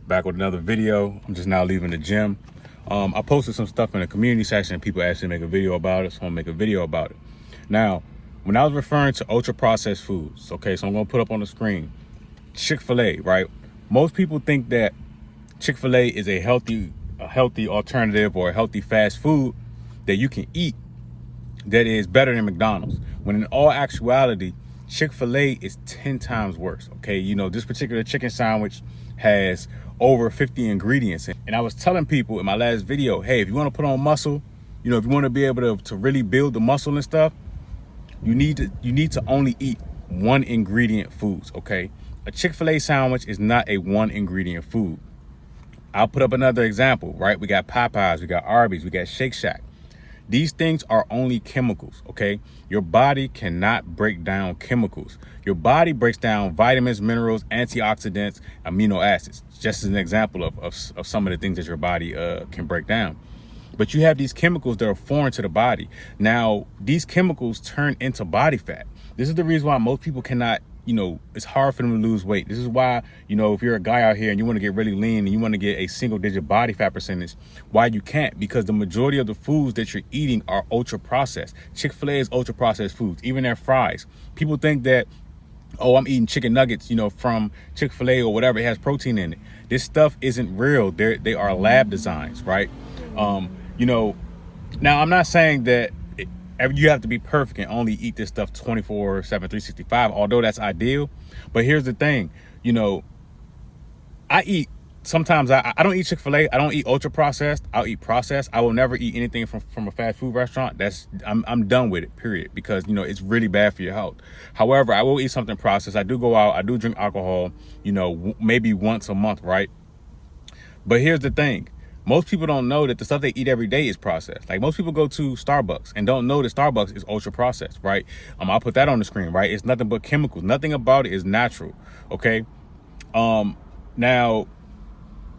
Back with another video. I'm just now leaving the gym. I posted some stuff in the community section and people asked me to make a video about it, so I'm gonna make a video about it. Now, when I was referring to ultra processed foods, okay, so I'm gonna put up on the screen Chick-fil-A, right? Most people think that Chick-fil-A is a healthy alternative or a healthy fast food that you can eat that is better than McDonald's. When in all actuality, Chick-fil-A is 10 times worse, okay? You know, this particular chicken sandwich has over 50 ingredients. And I was telling people in my last video, hey, if you want to put on muscle, you know, if you want to be able to really build the muscle and stuff, you need to only eat one ingredient foods, okay? A Chick-fil-A sandwich is not a one ingredient food. I'll put up another example, right? We got Popeyes, we got Arby's, we got Shake Shack. These things are only chemicals, okay? Your body cannot break down chemicals. Your body breaks down vitamins, minerals, antioxidants, amino acids, just as an example of some of the things that your body can break down. But you have these chemicals that are foreign to the body. Now, these chemicals turn into body fat. This is the reason why most people cannot, you know, it's hard for them to lose weight. This is why, you know, if you're a guy out here and you want to get really lean and you want to get a single digit body fat percentage, why you can't? Because the majority of the foods that you're eating are ultra processed. Chick-fil-A is ultra processed foods, even their fries. People think that, oh, I'm eating chicken nuggets, you know, from Chick-fil-A or whatever, it has protein in it. This stuff isn't real. They are lab designs, right? You know, now I'm not saying that you have to be perfect and only eat this stuff 24/7, 365, although that's ideal. But here's the thing, you know, sometimes I don't eat Chick-fil-A. I don't eat ultra processed. I'll eat processed. I will never eat anything from a fast food restaurant. I'm done with it, period, because, you know, it's really bad for your health. However, I will eat something processed. I do go out. I do drink alcohol, you know, maybe once a month, right? But here's the thing. Most people don't know that the stuff they eat every day is processed. Like, most people go to Starbucks and don't know that Starbucks is ultra processed, right? I'll put that on the screen, right? It's nothing but chemicals. Nothing about it is natural, okay? Now,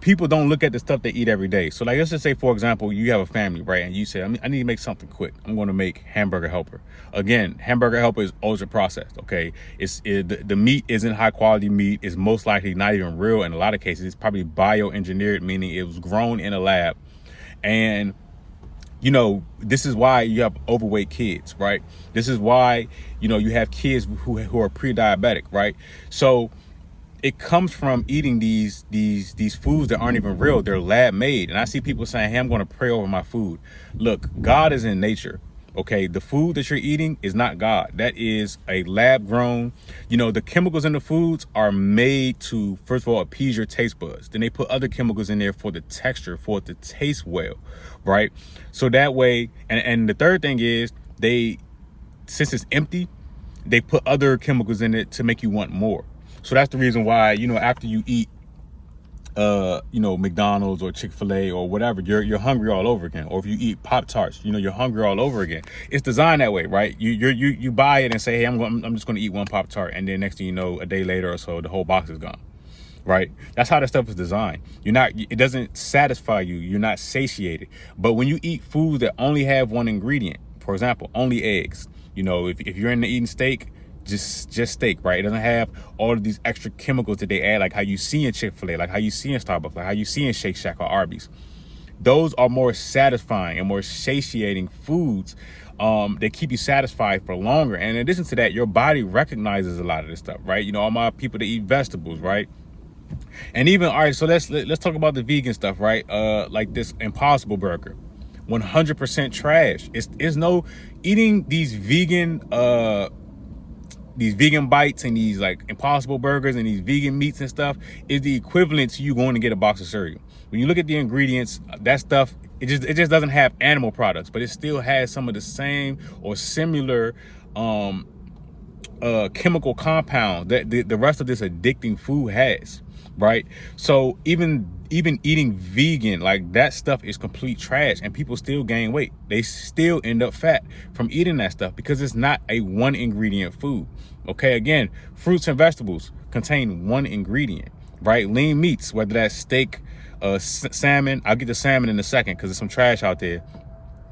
people don't look at the stuff they eat every day. So, like, let's just say, for example, you have a family, right? And you say, I need to make something quick. I'm going to make hamburger helper. Again, hamburger helper is ultra processed, okay? The meat isn't high quality meat. It's most likely not even real. In a lot of cases, it's probably bioengineered, meaning it was grown in a lab. And, you know, this is why you have overweight kids, right? This is why, you know, you have kids who are pre-diabetic, right? So it comes from eating these foods that aren't even real. They're lab made. And I see people saying, hey, I'm going to pray over my food. Look, God is in nature. Okay, the food that you're eating is not God. That is a lab grown. You know, the chemicals in the foods are made to, first of all, appease your taste buds. Then they put other chemicals in there for the texture, for it to taste well, right? So that way, and the third thing is since it's empty, they put other chemicals in it to make you want more. So that's the reason why, you know, after you eat, you know, McDonald's or Chick-fil-A or whatever, you're hungry all over again. Or if you eat Pop-Tarts, you know, you're hungry all over again. It's designed that way, right? You buy it and say, hey, I'm just going to eat one Pop-Tart, and then next thing you know, a day later or so, the whole box is gone, right? That's how that stuff is designed. It doesn't satisfy you. You're not satiated. But when you eat foods that only have one ingredient, for example, only eggs, you know, if you're into eating steak, just steak, right? It doesn't have all of these extra chemicals that they add, like how you see in Chick-fil-A, like how you see in Starbucks, like how you see in Shake Shack or Arby's. Those are more satisfying and more satiating foods that keep you satisfied for longer. And in addition to that, your body recognizes a lot of this stuff, right? You know, all my people that eat vegetables, right? And even, all right, so let's talk about the vegan stuff, right? Like this Impossible Burger, 100% trash. It's no eating these vegan bites and these like Impossible Burgers and these vegan meats and stuff is the equivalent to you going to get a box of cereal. When you look at the ingredients, that stuff, it just doesn't have animal products, but it still has some of the same or similar chemical compounds that the rest of this addicting food has, right? So even eating vegan, like, that stuff is complete trash, and people still gain weight. They still end up fat from eating that stuff because it's not a one ingredient food. Okay, again, fruits and vegetables contain one ingredient, right? Lean meats, whether that's steak, salmon, I'll get to salmon in a second because there's some trash out there.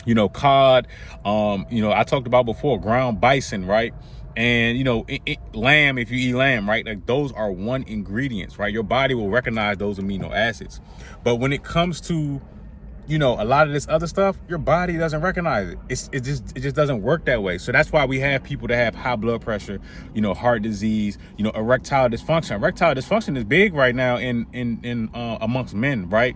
You know, cod, you know, I talked about before, ground bison, right? And lamb, if you eat lamb, right, like those are one ingredients, right? Your body will recognize those amino acids. But when it comes to a lot of this other stuff, your body doesn't recognize it. It just doesn't work that way. So that's why we have people that have high blood pressure, heart disease, erectile dysfunction. Erectile dysfunction is big right now in amongst men, right?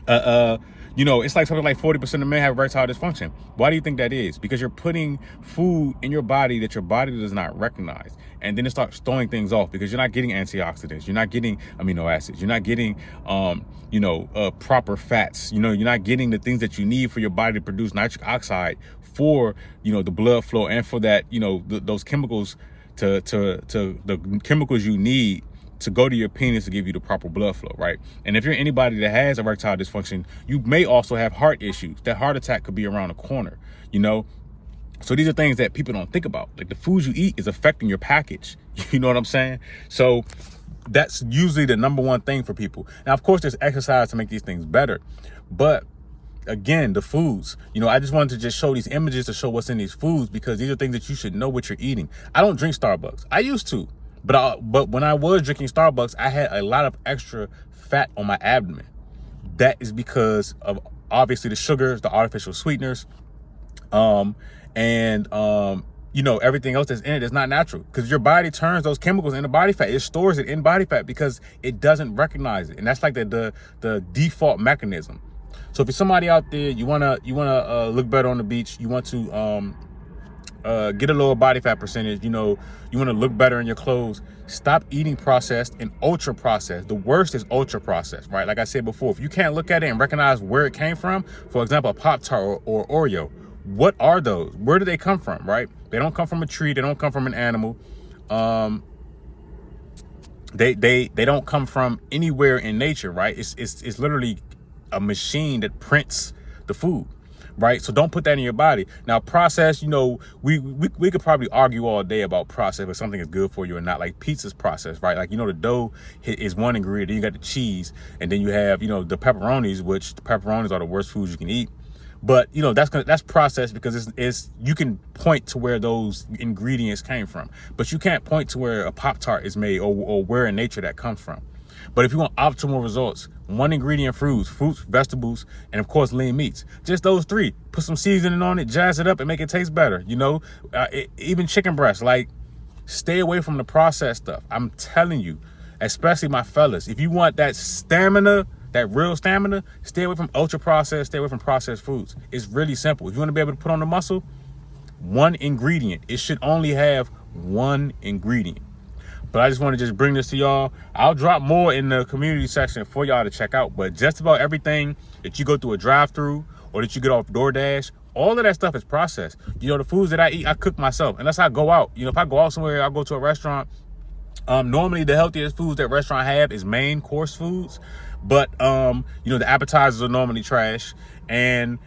It's like something like 40% of men have erectile dysfunction. Why do you think that is? Because you're putting food in your body that your body does not recognize. And then it starts throwing things off because you're not getting antioxidants. You're not getting amino acids. You're not getting, proper fats. You're not getting the things that you need for your body to produce nitric oxide for, the blood flow and for that, those chemicals to the chemicals you need to go to your penis to give you the proper blood flow, right? And if you're anybody that has erectile dysfunction, you may also have heart issues. That heart attack could be around the corner, So these are things that people don't think about. Like the foods you eat is affecting your package. You know what I'm saying? So that's usually the number one thing for people. Now, of course, there's exercise to make these things better. But again, the foods, I just wanted to just show these images to show what's in these foods because these are things that you should know what you're eating. I don't drink Starbucks. I used to. But when I was drinking Starbucks, I had a lot of extra fat on my abdomen. That is because of obviously the sugars, the artificial sweeteners, and everything else that's in it is not natural because your body turns those chemicals into body fat. It stores it in body fat because it doesn't recognize it, and that's like the default mechanism. So if you're somebody out there, you wanna look better on the beach, you want to get a lower body fat percentage, you want to look better in your clothes, stop eating processed and ultra processed. The worst is ultra processed, right? Like I said before, if you can't look at it and recognize where it came from, for example, a Pop-Tart or Oreo, what are those? Where do they come from, right? They don't come from a tree. They don't come from an animal. They don't come from anywhere in nature, right? It's literally a machine that prints the food. Right. So don't put that in your body. Now, process, we could probably argue all day about process, if something is good for you or not. Like pizza's processed, right? Like, the dough is one ingredient. Then you got the cheese. And then you have, the pepperonis, which the pepperonis are the worst foods you can eat. But, that's processed because it's you can point to where those ingredients came from. But you can't point to where a Pop-Tart is made or where in nature that comes from. But if you want optimal results, one ingredient fruits, vegetables, and of course lean meats. Just those three. Put some seasoning on it, jazz it up, and make it taste better. Even chicken breast. Like, stay away from the processed stuff. I'm telling you, especially my fellas, if you want that stamina, that real stamina, stay away from ultra processed, stay away from processed foods. It's really simple. If you want to be able to put on the muscle, one ingredient. It should only have one ingredient. But I just want to just bring this to y'all. I'll drop more in the community section for y'all to check out. But just about everything that you go through a drive-through or that you get off DoorDash, all of that stuff is processed. The foods that I eat, I cook myself. Unless I go out. If I go out somewhere, I go to a restaurant. Normally the healthiest foods that restaurant have is main course foods. But, the appetizers are normally trash. And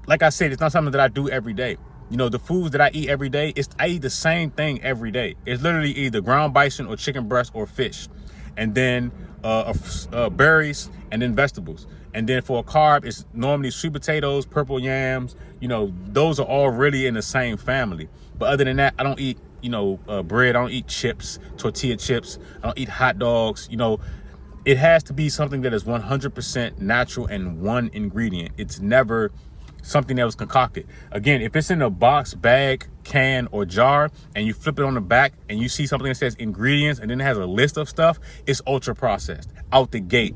like I said, it's not something that I do every day. The foods that I eat every day, I eat the same thing every day. It's literally either ground bison or chicken breast or fish. And then berries and then vegetables. And then for a carb, it's normally sweet potatoes, purple yams. Those are all really in the same family. But other than that, I don't eat, bread. I don't eat chips, tortilla chips. I don't eat hot dogs. It has to be something that is 100% natural and one ingredient. It's never something that was concocted. Again, if it's in a box, bag, can, or jar, and you flip it on the back and you see something that says ingredients and then it has a list of stuff, it's ultra processed. Out the gate.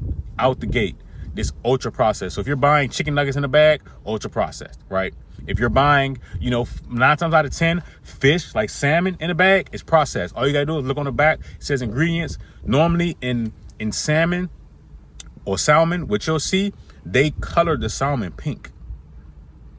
This ultra processed. So if you're buying chicken nuggets in a bag, ultra processed, right? If you're buying, 9 times out of 10, fish like salmon in a bag, it's processed. All you gotta do is look on the back. It says ingredients. Normally in salmon or salmon, what you'll see, they color the salmon pink.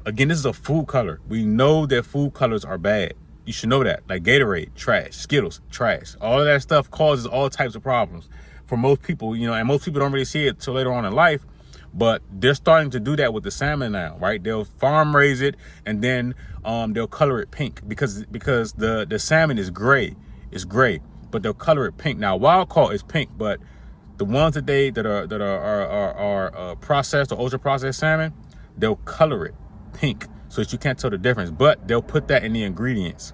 Again, this is a food color. We know that food colors are bad. You should know that. Like Gatorade, trash. Skittles, trash. All of that stuff causes all types of problems for most people, and most people don't really see it till later on in life. But they're starting to do that with the salmon now, right? They'll farm raise it and then they'll color it pink because the salmon is gray. It's gray, but they'll color it pink. Now, wild caught is pink, but the ones that are processed or ultra processed salmon, they'll color it pink so that you can't tell the difference. But they'll put that in the ingredients.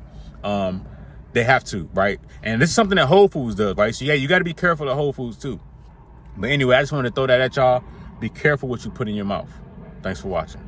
They have to, right? And this is something that Whole Foods does, right? So yeah, you got to be careful of Whole Foods too. But anyway, I just wanted to throw that at y'all. Be careful what you put in your mouth. Thanks for watching.